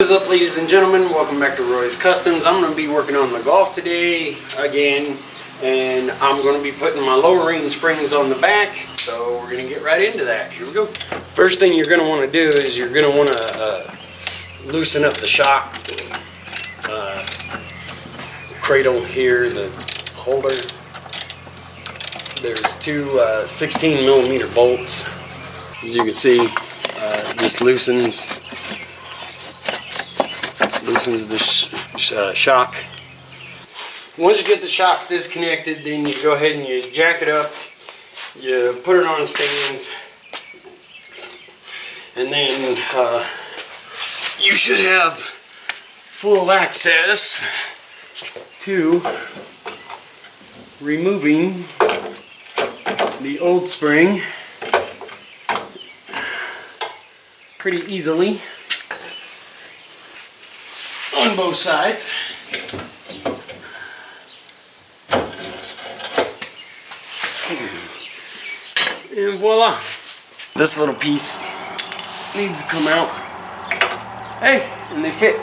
What is up, ladies and gentlemen? Welcome back to Roy's Customs. I'm going to be working on the Golf today again, and I'm going to be putting my lowering springs on the back, so we're going to get right into that. Here we go. First thing you're going to want to do is you're going to want to loosen up the shock, cradle here, the holder. There's two 16 millimeter bolts. As you can see, just loosens the shock. Once you get the shocks disconnected, then you go ahead and you jack it up, you put it on stands, and then you should have full access to removing the old spring pretty easily on both sides. And voila! This little piece needs to come out. Hey, and they fit.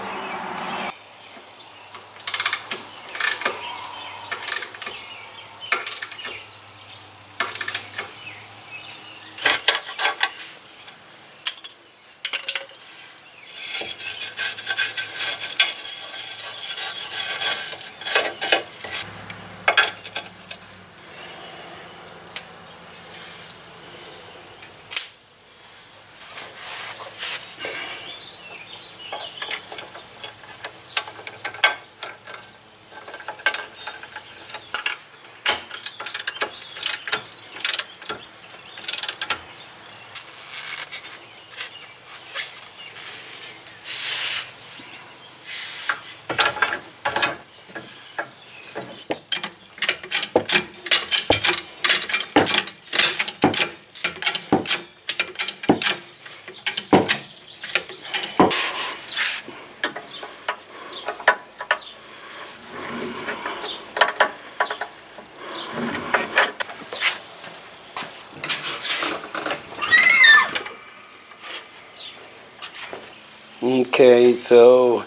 Okay, so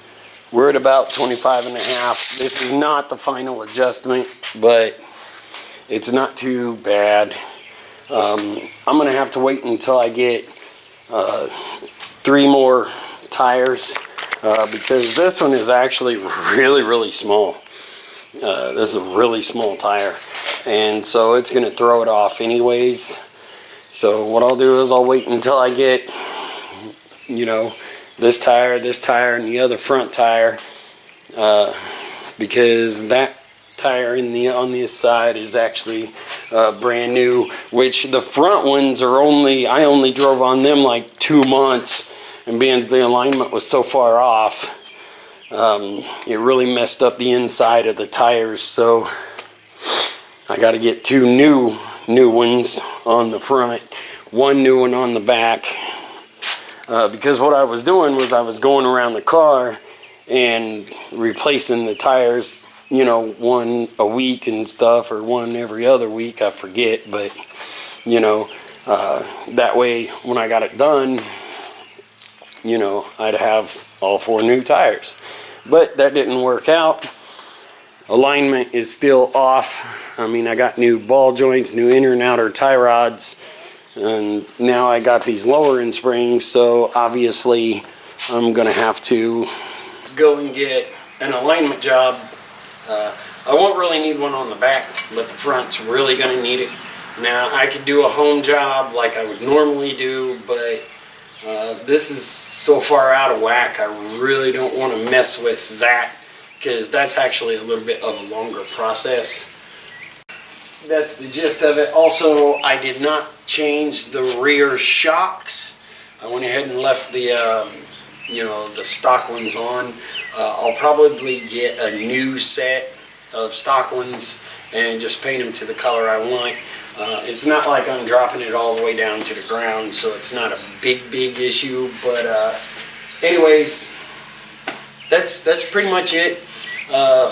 we're at about 25.5. This is not the final adjustment, but it's not too bad. I'm gonna have to wait until I get 3 more tires because this one is actually really small. This is a really small tire, and so it's gonna throw it off anyways. So what I'll do is I'll wait until I get, you know, this tire, and the other front tire, because that tire on this side is actually brand new, which the front ones are I only drove on them like 2 months, and being the alignment was so far off, it really messed up the inside of the tires. So I got to get 2 new ones on the front, 1 new one on the back. Because what I was doing was I was going around the car and replacing the tires, you know, 1 a week and stuff, or 1 every other week, I forget, but you know, that way when I got it done, you know, I'd have all 4 new tires. But that didn't work out. Alignment is still off. I mean, I got new ball joints, new inner and outer tie rods, and now I got these lowering springs, so obviously I'm gonna have to go and get an alignment job. I won't really need one on the back, but the front's really gonna need it. Now I could do a home job like I would normally do, but this is so far out of whack, I really don't want to mess with that, because that's actually a little bit of a longer process. That's the gist of it. Also, I did not change the rear shocks. I went ahead and left the you know, the stock ones on. I'll probably get a new set of stock ones and just paint them to the color I want. It's not like I'm dropping it all the way down to the ground, so it's not a big issue. But anyways, that's pretty much it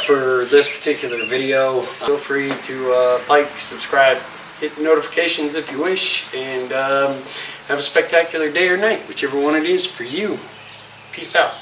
for this particular video. Feel free to like, subscribe, hit the notifications if you wish, and have a spectacular day or night, whichever one it is for you. Peace out.